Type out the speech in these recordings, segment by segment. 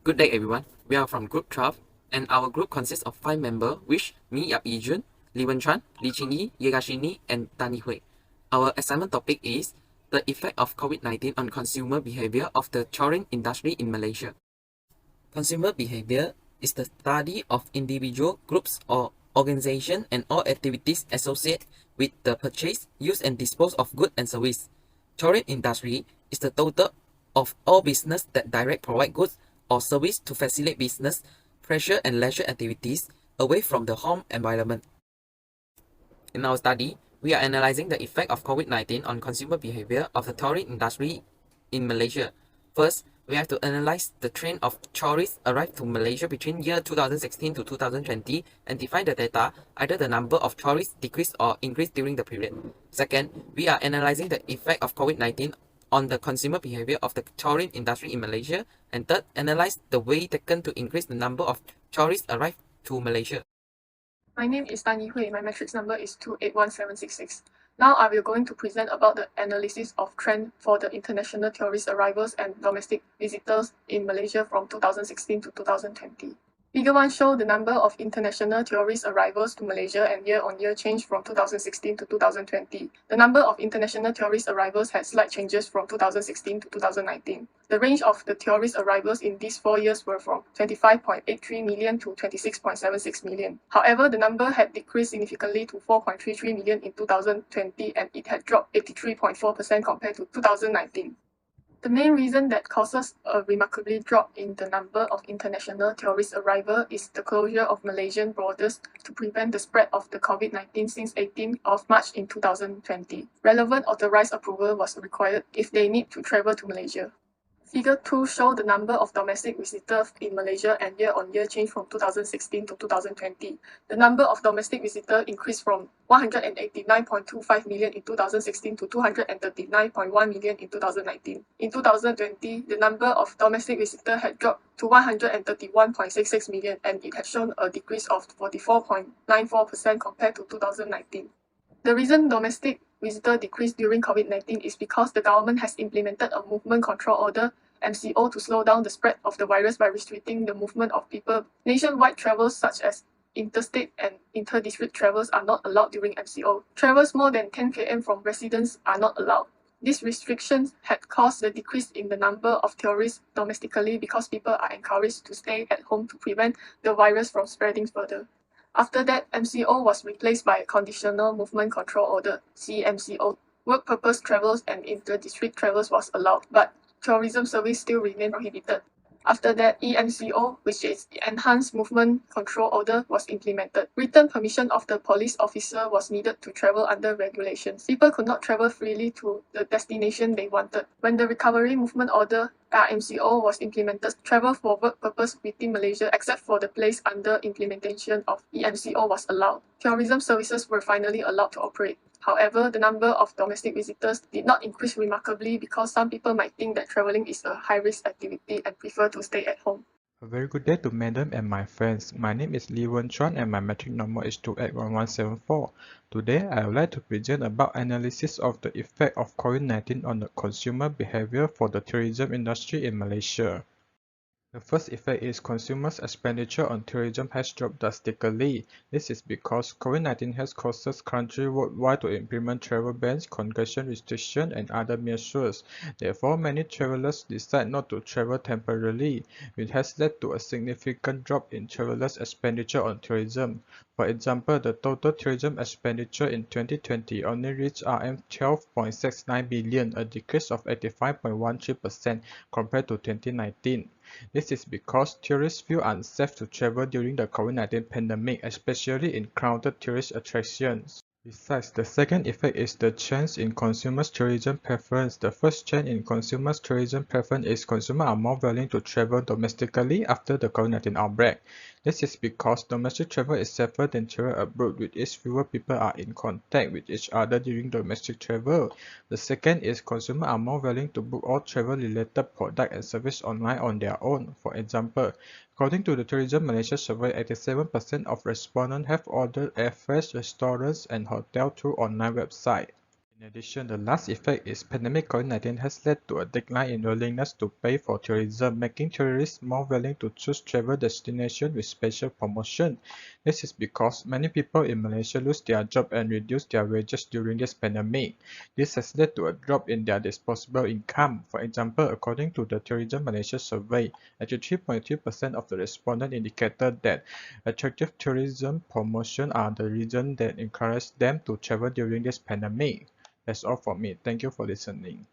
Good day everyone, we are from Group 12 and our group consists of 5 members which me, Yap Yijun, Li Wenchuan, Li Qingyi, YEGGASINY and Tan YIHUI. Our assignment topic is the effect of COVID-19 on consumer behavior of the touring industry in Malaysia. Consumer behavior is the study of individual, groups or organizations and all activities associated with the purchase, use and dispose of goods and service. Touring industry is the total of all business that direct provide goods or service to facilitate business, pleasure and leisure activities away from the home environment. In our study, we are analyzing the effect of COVID-19 on consumer behavior of the touring industry in Malaysia. First, we have to analyze the trend of tourists arrived to Malaysia between year 2016 to 2020 and define the data, either the number of tourists decreased or increased during the period. Second, we are analyzing the effect of COVID-19 on the consumer behavior of the touring industry in Malaysia. And third, analyze the way taken to increase the number of tourists arrived to Malaysia. My name is Tan YIHUI. My matrix number is 281766. Now I will going to present about the analysis of trend for the international tourist arrivals and domestic visitors in Malaysia from 2016 to 2020. Figure 1 shows the number of international tourist arrivals to Malaysia and year-on-year change from 2016 to 2020. The number of international tourist arrivals had slight changes from 2016 to 2019. The range of the tourist arrivals in these 4 years were from 25.83 million to 26.76 million. However, the number had decreased significantly to 4.33 million in 2020 and it had dropped 83.4% compared to 2019. The main reason that causes a remarkably drop in the number of international tourist arrival is the closure of Malaysian borders to prevent the spread of the COVID-19 since 18th of March in 2020. Relevant authorized approval was required if they need to travel to Malaysia. Figure 2 shows the number of domestic visitors in Malaysia and year-on-year change from 2016 to 2020. The number of domestic visitors increased from 189.25 million in 2016 to 239.1 million in 2019. In 2020, the number of domestic visitors had dropped to 131.66 million and it had shown a decrease of 44.94% compared to 2019. The reason domestic visitor decreased during COVID-19 is because the government has implemented a movement control order (MCO) to slow down the spread of the virus by restricting the movement of people. Nationwide travels such as interstate and inter-district travels are not allowed during MCO. Travels more than 10 km from residents are not allowed. These restrictions had caused a decrease in the number of tourists domestically because people are encouraged to stay at home to prevent the virus from spreading further. After that, MCO was replaced by Conditional Movement Control Order (CMCO). Work purpose travels and inter-district travels was allowed, but tourism service still remained prohibited. After that, EMCO, which is Enhanced Movement Control Order, was implemented. Written permission of the police officer was needed to travel under regulations. People could not travel freely to the destination they wanted. When the Recovery Movement Order RMCO was implemented, travel for work purpose within Malaysia except for the place under implementation of EMCO was allowed. Tourism services were finally allowed to operate. However, the number of domestic visitors did not increase remarkably because some people might think that traveling is a high-risk activity and prefer to stay at home. A very good day to madam and my friends. My name is Li Wenchuan and my matric number is 281174. Today, I would like to present about analysis of the effect of COVID-19 on the consumer behavior for the tourism industry in Malaysia. The first effect is consumers' expenditure on tourism has dropped drastically. This is because COVID-19 has caused countries worldwide to implement travel bans, congestion restrictions, and other measures. Therefore, many travelers decide not to travel temporarily, which has led to a significant drop in travelers' expenditure on tourism. For example, the total tourism expenditure in 2020 only reached RM 12.69 billion, a decrease of 85.13% compared to 2019. This is because tourists feel unsafe to travel during the COVID-19 pandemic, especially in crowded tourist attractions. Besides, the second effect is the change in consumers' tourism preference. The first change in consumers' tourism preference is consumers are more willing to travel domestically after the COVID-19 outbreak. This is because domestic travel is safer than travel abroad, which fewer people are in contact with each other during domestic travel. The second is consumers are more willing to book all travel-related products and services online on their own. For example, according to the Tourism Malaysia survey, 87% of respondents have ordered airfares, restaurants, and hotels through online websites. In addition, the last effect is pandemic COVID-19 has led to a decline in willingness to pay for tourism, making tourists more willing to choose travel destinations with special promotion. This is because many people in Malaysia lose their job and reduce their wages during this pandemic. This has led to a drop in their disposable income. For example, according to the Tourism Malaysia survey, 83.2% of the respondents indicated that attractive tourism promotions are the reason that encourage them to travel during this pandemic. That's all from me. Thank you for listening.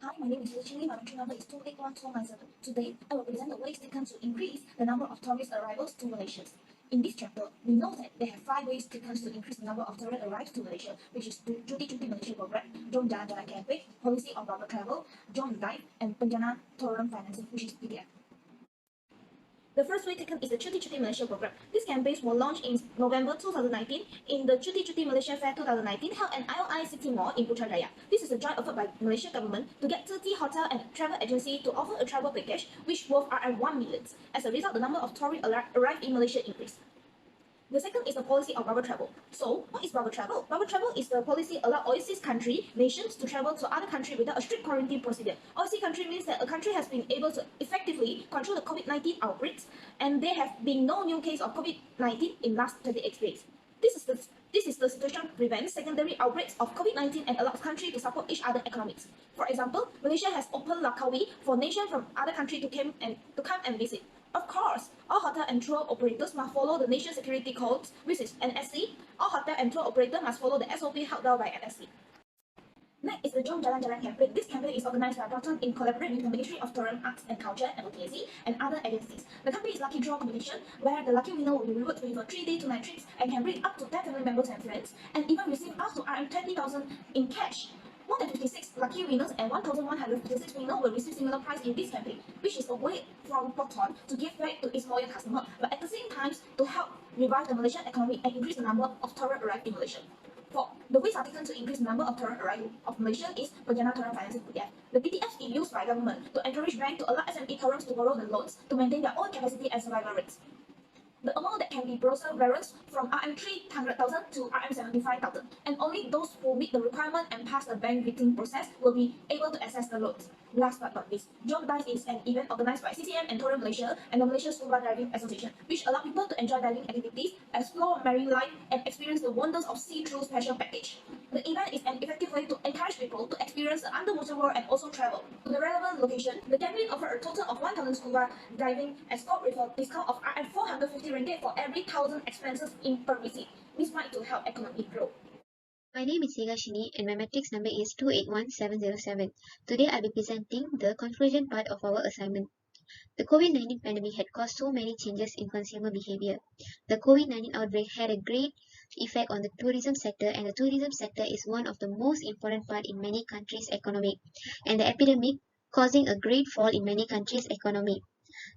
Hi, my name is YIHUI. My entry number is 281297. Today, I will present the ways taken to increase the number of tourist arrivals to Malaysia. In this chapter, we know that there are 5 ways taken to increase the number of tourists arrived to Malaysia, which is Cuti Malaysia program, Jom Jalan Jalan campaign, policy of bubble travel, Jom Dive, and Penjana Tourism Financing, which is PTF. The first way taken is the Cuti Malaysia program. These campaigns were launched in November 2019 in the Cuti Malaysia Fair 2019 held at IOI City Mall in Putrajaya. This is a joint effort by Malaysia government to get 30 hotel and travel agency to offer a travel package which worth RM 1 million. As a result, the number of tourists arrived in Malaysia increased. The second is the policy of bubble travel. So, what is bubble travel? Bubble travel is the policy allow overseas country, nations to travel to other country without a strict quarantine procedure. Overseas country means that a country has been able to effectively control the COVID-19 outbreaks, and there have been no new case of COVID-19 in last 28 days. This is the situation prevents secondary outbreaks of COVID-19 and allows countries to support each other economics. For example, Malaysia has opened Langkawi for nations from other countries to come and visit. Of course, all hotel and tour operators must follow the Nation Security Codes, which is NSC. All hotel and tour operators must follow the SOP held down by NSC. Next is the Jom Jalan Jalan campaign. This campaign is organized by Proton in collaboration with the Ministry of Tourism, Arts and Culture (MOTAC) and other agencies. The campaign is lucky draw competition, where the lucky winner will be rewarded with a 3-day 2-night trips and can bring up to 10 family members and friends, and even receive up to RM 20,000 in cash. More than 56 lucky winners and 1,156 winners will receive similar prize in this campaign, which is a way from Proton to give back to its loyal customer, but at the same time to help revive the Malaysian economy and increase the number of tourists arrived in Malaysia. 4. The ways are taken to increase the number of tourists arriving of Malaysia is Penjana Tourism Financing (PTF). The PTF is used by government to encourage banks to allow SME tourists to borrow the loans to maintain their own capacity and survival rates. The amount that can be borrowed varies from RM 300,000 to RM 75,000, and only those who meet the requirement and pass the bank vetting process will be able to access the loans. Last but not least, Jom Dive is an event organized by CCM and Tourism Malaysia and the Malaysia Scuba Diving Association, which allow people to enjoy diving activities, explore marine life, and experience the wonders of sea through special package. The event is an effective way to encourage people to experience the underwater world and also travel to the relevant location. The campaign offered a total of 1,000 scuba diving escort with a discount of RM 450 ringgit for every 1,000 expenses in per visit. This might to help economy grow. My name is YEGGASINY and my matrix number is 281707. Today I'll be presenting the conclusion part of our assignment. The COVID-19 pandemic had caused so many changes in consumer behavior. The COVID-19 outbreak had a great effect on the tourism sector, and the tourism sector is one of the most important part in many countries' economy, and the epidemic causing a great fall in many countries' economy.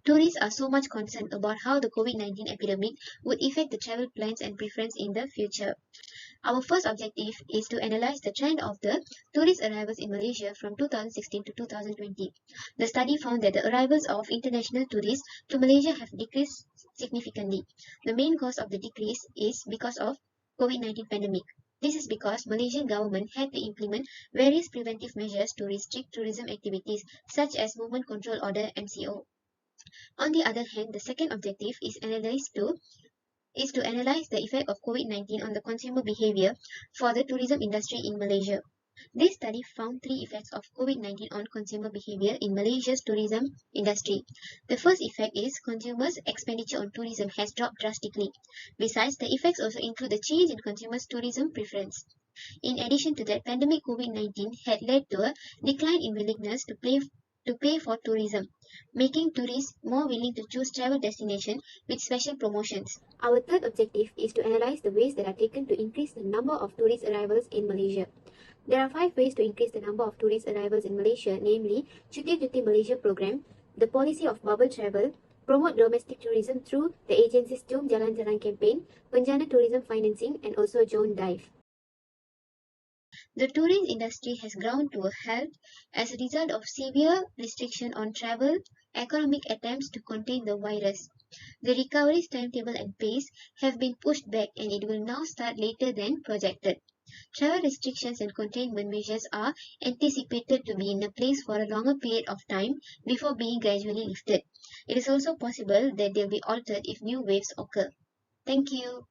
Tourists are so much concerned about how the COVID-19 epidemic would affect the travel plans and preference in the future. Our first objective is to analyze the trend of the tourist arrivals in Malaysia from 2016 to 2020. The study found that the arrivals of international tourists to Malaysia have decreased significantly. The main cause of the decrease is because of COVID-19 pandemic. This is because Malaysian government had to implement various preventive measures to restrict tourism activities such as Movement Control Order (MCO). On the other hand, the second objective is to analyze the effect of COVID-19 on the consumer behavior for the tourism industry in Malaysia. This study found 3 effects of COVID-19 on consumer behavior in Malaysia's tourism industry. The first effect is consumers' expenditure on tourism has dropped drastically. Besides, the effects also include the change in consumers' tourism preference. In addition to that, pandemic COVID-19 had led to a decline in willingness to pay for tourism, making tourists more willing to choose travel destinations with special promotions. Our third objective is to analyze the ways that are taken to increase the number of tourist arrivals in Malaysia. There are 5 ways to increase the number of tourist arrivals in Malaysia, namely Cuti Malaysia program, the policy of bubble travel, promote domestic tourism through the agency's Jom Jalan Jalan campaign, Penjana Tourism Financing, and also Jom Dive. The tourism industry has ground to a halt as a result of severe restriction on travel, economic attempts to contain the virus. The recovery's timetable and pace have been pushed back, and it will now start later than projected. Travel restrictions and containment measures are anticipated to be in place for a longer period of time before being gradually lifted. It is also possible that they will be altered if new waves occur. Thank you.